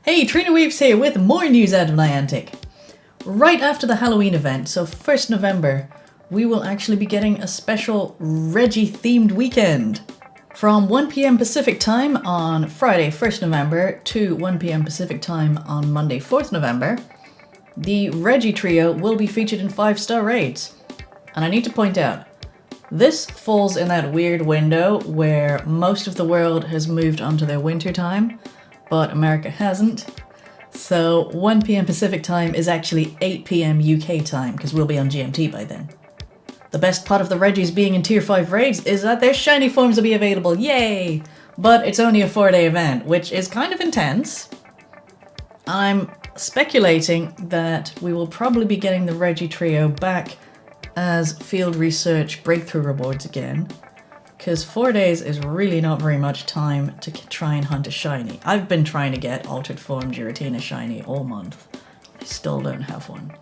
Hey, Trina Weaves here with more news out of Niantic. Right after the Halloween event, so 1st November, we will actually be getting a special Regi-themed weekend. From 1 PM Pacific time on Friday 1st November to 1 PM Pacific time on Monday 4th November, the Regi trio will be featured in 5-star raids. And I need to point out, this falls in that weird window where most of the world has moved onto their winter time, but America hasn't. So 1 PM Pacific time is actually 8 PM UK time, because we'll be on GMT by then. The best part of the Regis being in Tier 5 raids is that their shiny forms will be available, yay! But it's only a 4-day event, which is kind of intense. I'm speculating that we will probably be getting the Regi trio back as field research breakthrough rewards again, because 4 days is really not very much time to try and hunt a shiny. I've been trying to get Altered Form Giratina shiny all month. I still don't have one.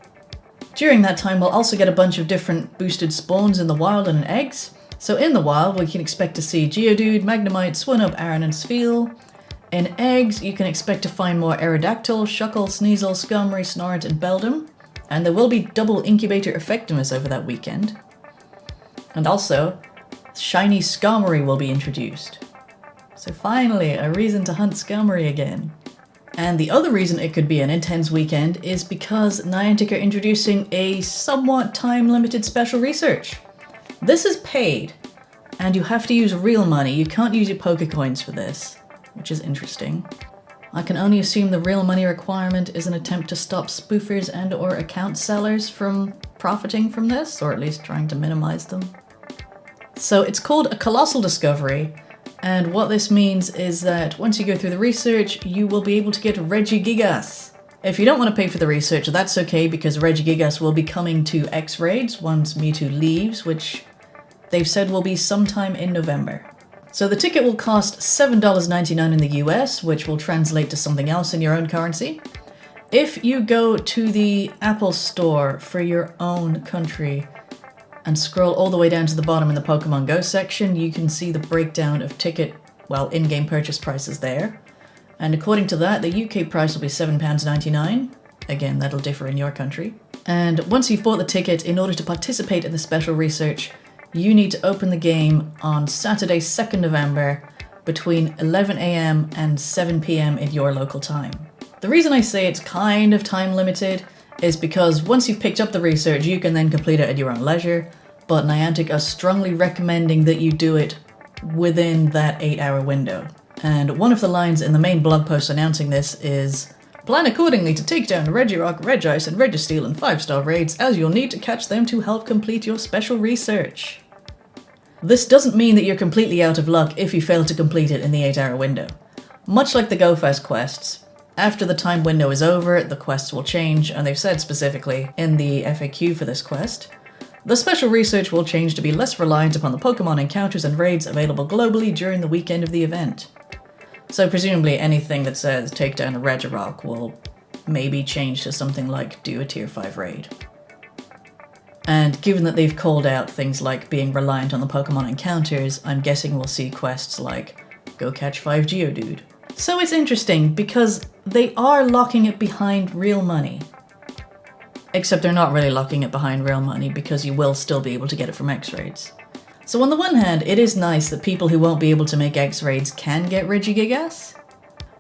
During that time, we'll also get a bunch of different boosted spawns in the wild and in eggs. So in the wild, we can expect to see Geodude, Magnemite, Swinub, Aron, and Spheal. In eggs, you can expect to find more Aerodactyl, Shuckle, Sneasel, Skarmory, Snorunt, and Beldum. And there will be double incubator effectiveness over that weekend. And also, shiny Skarmory will be introduced. So finally, a reason to hunt Skarmory again. And the other reason it could be an intense weekend is because Niantic are introducing a somewhat time-limited special research. This is paid, and you have to use real money. You can't use your Pokecoins for this, which is interesting. I can only assume the real money requirement is an attempt to stop spoofers and or account sellers from profiting from this, or at least trying to minimize them. So it's called a Colossal Discovery, and what this means is that once you go through the research, you will be able to get Regigigas. If you don't want to pay for the research, that's okay, because Regigigas will be coming to X raids once Mewtwo leaves, which they've said will be sometime in November. So the ticket will cost $7.99 in the US, which will translate to something else in your own currency. If you go to the Apple Store for your own country and scroll all the way down to the bottom in the Pokemon Go section, you can see the breakdown of in-game purchase prices there. And according to that, the UK price will be £7.99. Again, that'll differ in your country. And once you've bought the ticket, in order to participate in the special research, you need to open the game on Saturday 2nd November between 11 AM and 7 PM in your local time. The reason I say it's kind of time limited is because once you've picked up the research, you can then complete it at your own leisure, but Niantic are strongly recommending that you do it within that 8-hour window. And one of the lines in the main blog post announcing this is, "Plan accordingly to take down Regirock, Regice, and Registeel in 5-star raids, as you'll need to catch them to help complete your special research." This doesn't mean that you're completely out of luck if you fail to complete it in the 8-hour window. Much like the Go Fest quests, after the time window is over, the quests will change, and they've said specifically in the FAQ for this quest, the special research will change to be less reliant upon the Pokemon encounters and raids available globally during the weekend of the event. So presumably anything that says take down a Regirock will maybe change to something like do a Tier 5 raid. And given that they've called out things like being reliant on the Pokemon encounters, I'm guessing we'll see quests like go catch 5 Geodude. So it's interesting because they are locking it behind real money. Except they're not really locking it behind real money because you will still be able to get it from X-Raids. So on the one hand, it is nice that people who won't be able to make X-Raids can get Regigigas.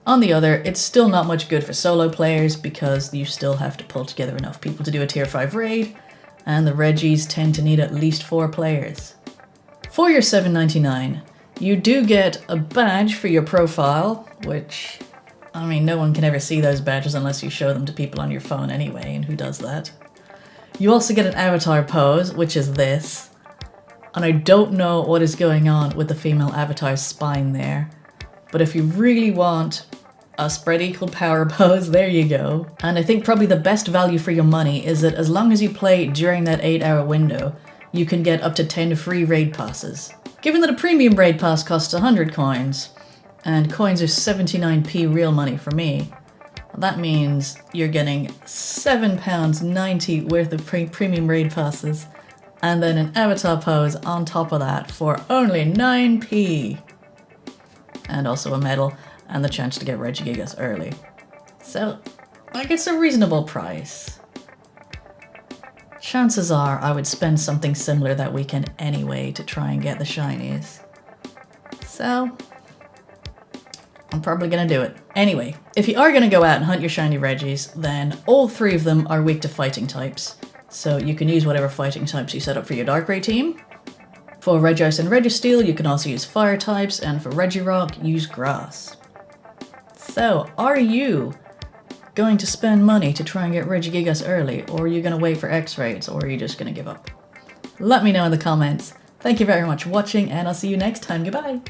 On the other, it's still not much good for solo players because you still have to pull together enough people to do a Tier 5 raid, and the Regis tend to need at least 4 players. For your $7.99, you do get a badge for your profile, which, I mean, no one can ever see those badges unless you show them to people on your phone anyway, and who does that? You also get an avatar pose, which is this. And I don't know what is going on with the female avatar's spine there, but if you really want a spread equal power pose, there you go. And I think probably the best value for your money is that as long as you play during that 8-hour window, you can get up to 10 free raid passes. Given that a premium raid pass costs 100 coins, and coins are 79p real money for me, that means you're getting £7.90 worth of premium raid passes, and then an avatar pose on top of that for only 9p. And also a medal, and the chance to get Regigigas early. So, like, it's a reasonable price. Chances are I would spend something similar that weekend anyway to try and get the shinies. So, I'm probably gonna do it. Anyway, if you are gonna go out and hunt your shiny Regis, then all 3 of them are weak to fighting types. So you can use whatever fighting types you set up for your Darkrai team. For Regice and Registeel, you can also use fire types, and for Regirock, use grass. So, are you going to spend money to try and get Regigigas early, or are you going to wait for X-rays, or are you just going to give up? Let me know in the comments. Thank you very much for watching, and I'll see you next time. Goodbye!